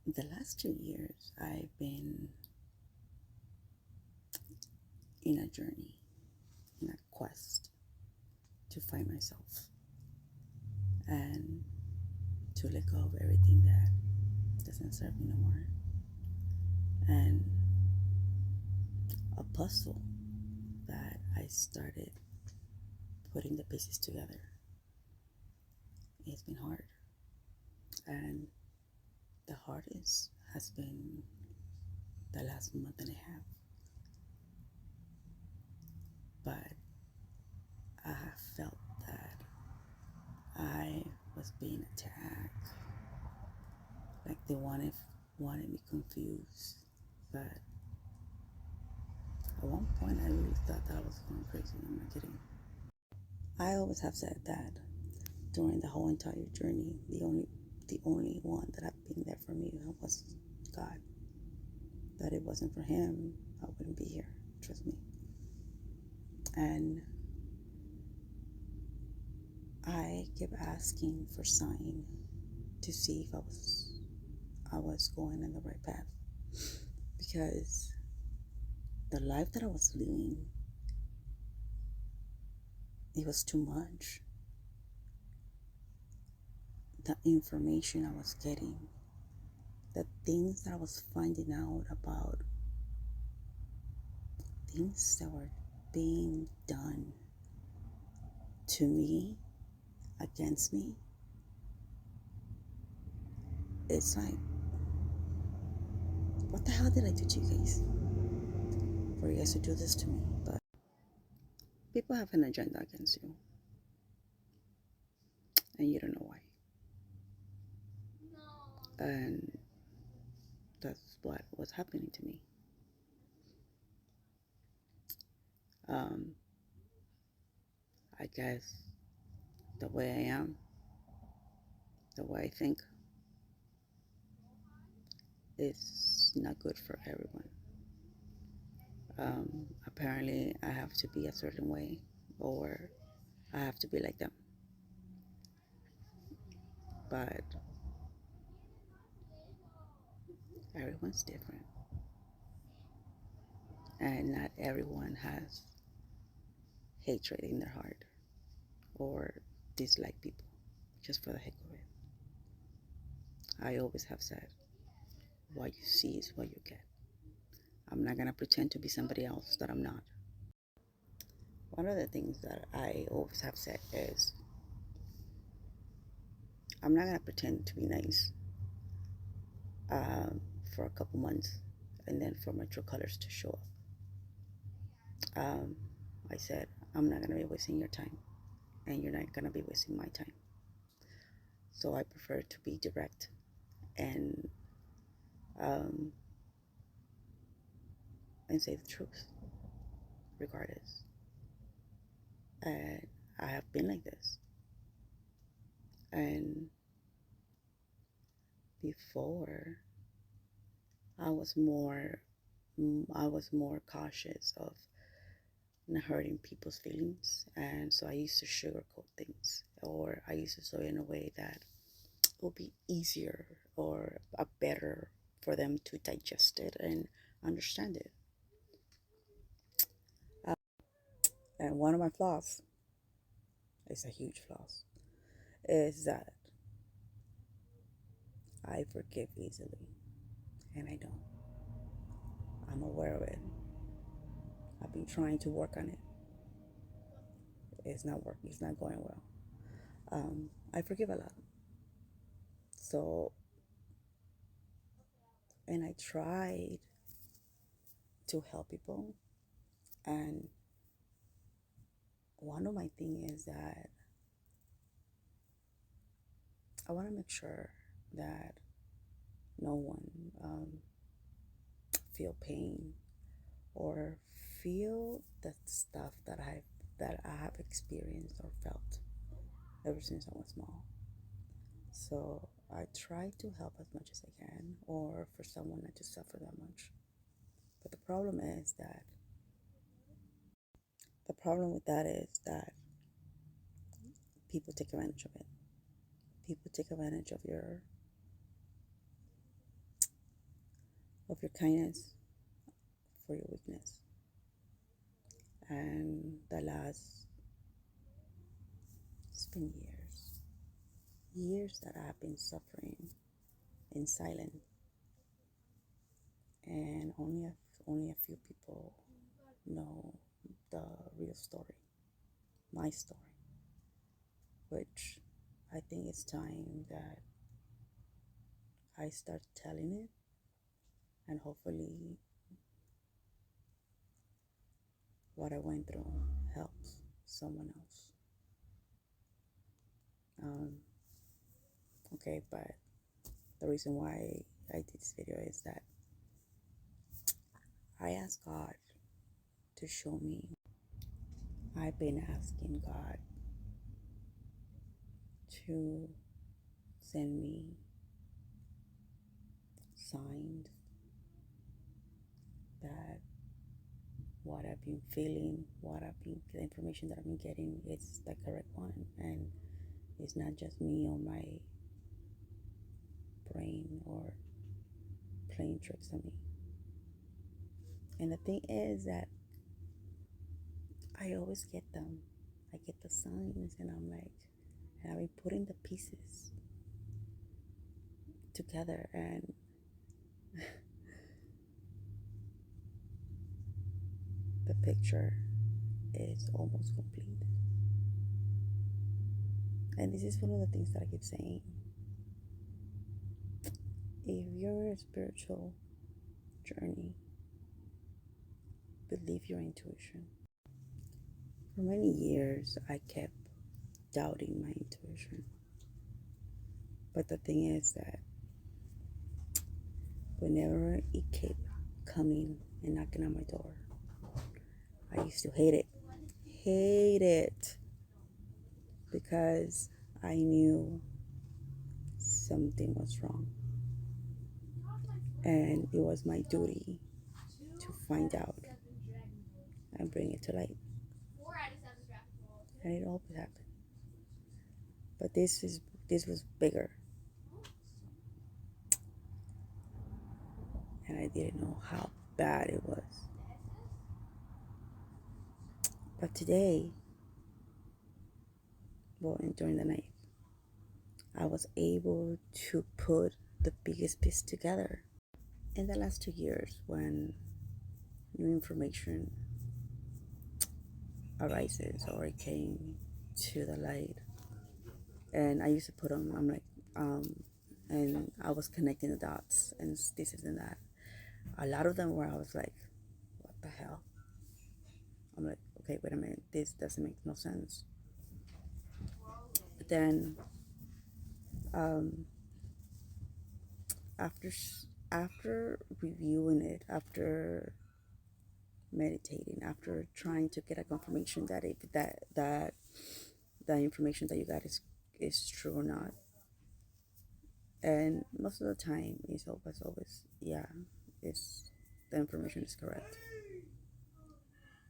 The last 2 years, I've been in a journey, in a quest to find myself and to let go of everything that doesn't serve me no more. And a puzzle that I started putting the pieces together. It's been hard. And the hardest has been the last month and a half. But I have felt that I was being attacked. Like they wanted me confused. But at one point I really thought that I was going crazy. I'm not kidding. I always have said that during the whole entire journey, the only one that have been there for me was God. That it wasn't for him, I wouldn't be here. Trust me. And I kept asking for sign to see if I was going in the right path. Because the life that I was living, it was too much. The information I was getting, the things that I was finding out about, things that were being done to me, against me, it's like, what the hell did I do to you guys? For you guys to do this to me? But people have an agenda against you, and you don't know why. And that's what was happening to me. Um, I guess the way I am, the way I think, is not good for everyone. Apparently, I have to be a certain way, or I have to be like them. But everyone's different, and not everyone has hatred in their heart or dislike people just for the heck of it. I always have said, what you see is what you get. I'm not gonna pretend to be somebody else that I'm not. One of the things that I always have said is, I'm not gonna pretend to be nice um, for a couple months and then for my true colors to show up. I said, I'm not gonna be wasting your time, and you're not gonna be wasting my time. So I prefer to be direct and um, and say the truth, regardless. And I have been like this. And before, I was more I was more cautious of not hurting people's feelings, and so I used to sugarcoat things, or I used to say in a way that it would be easier or a better for them to digest it and understand it. Uh, and one of my flaws, it's a huge flaw, is that I forgive easily, and I don't. I'm aware of it. I've been trying to work on it. It's not working. It's not going well. I forgive a lot. So, and I tried to help people. And one of my thing is that I want to make sure that no one feel pain or feel the stuff that I have experienced or felt ever since I was small. So I try to help as much as I can, or for someone not to suffer that much. But the problem with that is that people take advantage of it. People take advantage of of your kindness for your weakness. And the last, it's been years that I've been suffering in silence, and only a few people know the real story, my story, which I think it's time that I start telling it, and hopefully what I went through helps someone else. Um, okay, but the reason why I did this video is that I asked God to show me. I've been asking God to send me signs that what I've been feeling, the information that I've been getting is the correct one, and it's not just me on my brain or playing tricks on me. And the thing is that I always get them. I get the signs, and I'm like, and I've been putting the pieces together, and the picture is almost complete. And this is one of the things that I keep saying. If you're a spiritual journey, believe your intuition. For many years, I kept doubting my intuition. But the thing is that whenever it kept coming and knocking on my door, I used to hate it. Hate it. Because I knew something was wrong. And it was my duty to find out and bring it to light. And it always happened. But this was bigger. And I didn't know how bad it was. But today, during the night, I was able to put the biggest piece together. In the last 2 years, when new information arises or it came to the light, and I used to put them, I'm like, and I was connecting the dots, and this and that. A lot of them where I was like, what the hell? I'm like, okay, wait a minute, this doesn't make no sense. But then, after reviewing it, after meditating, after trying to get a confirmation that the information that you got is true or not, and most of the time it's always yeah, it's the information is correct,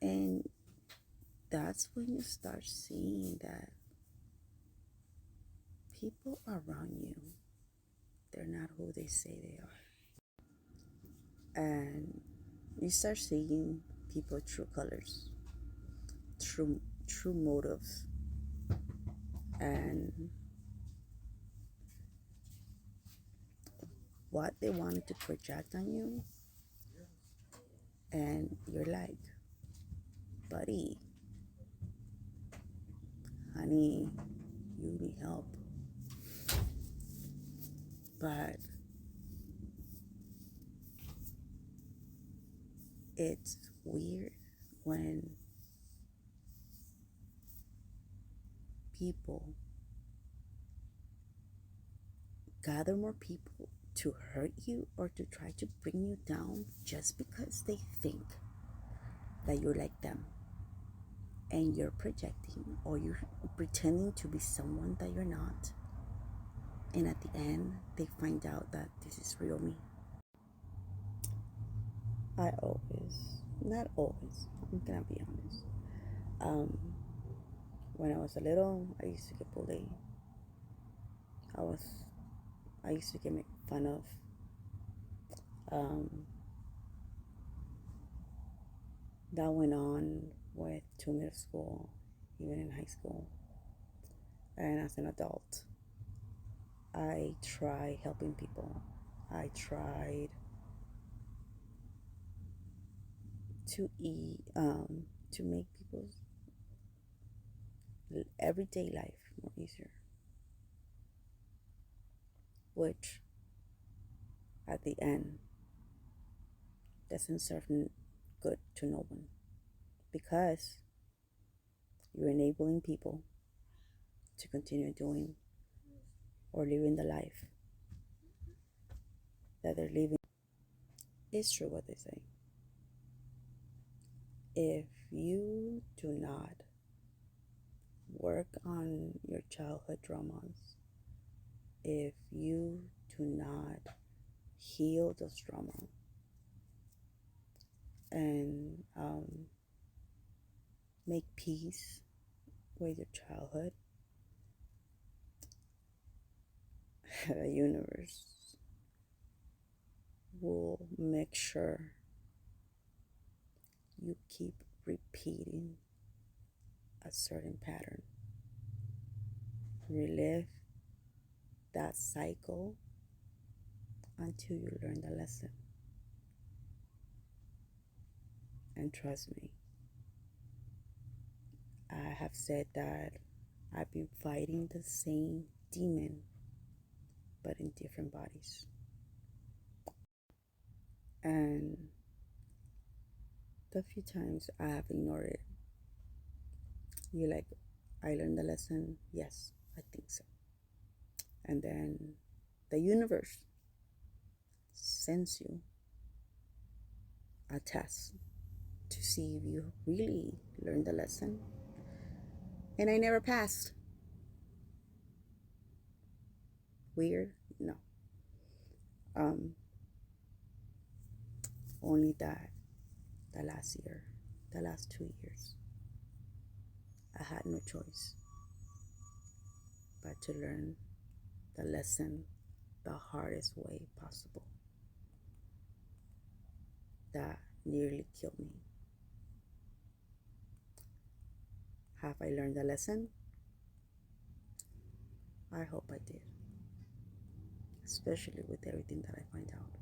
and that's when you start seeing that people around you, they're not who they say they are, and you start seeing people true colors, true motives, and what they wanted to project on you. And you're like, buddy, honey, you need help. But it's weird when people gather more people to hurt you or to try to bring you down just because they think that you're like them, and you're projecting or you're pretending to be someone that you're not, and at the end they find out that this is real me. Not always, I'm gonna be honest, when I was a little, I used to get bullied. I used to get made fun of Um, that went on with to middle school, even in high school. And as an adult, I tried helping people. I tried to make people's everyday life more easier, which at the end doesn't serve good to no one, because you're enabling people to continue doing or living the life that they're living. It's true what they say. If you do not work on your childhood traumas, if you do not heal those trauma and make peace with your childhood, the universe will make sure you keep repeating a certain pattern. Relive that cycle until you learn the lesson. And trust me, I have said that I've been fighting the same demon, but in different bodies. And the few times I have ignored it, you're like, I learned the lesson. Yes, I think so. And then the universe sends you a test to see if you really learned the lesson. And I never passed. Weird? No. Only that the last year, the last 2 years, I had no choice but to learn the lesson the hardest way possible. That nearly killed me. Have I learned the lesson? I hope I did, especially with everything that I find out.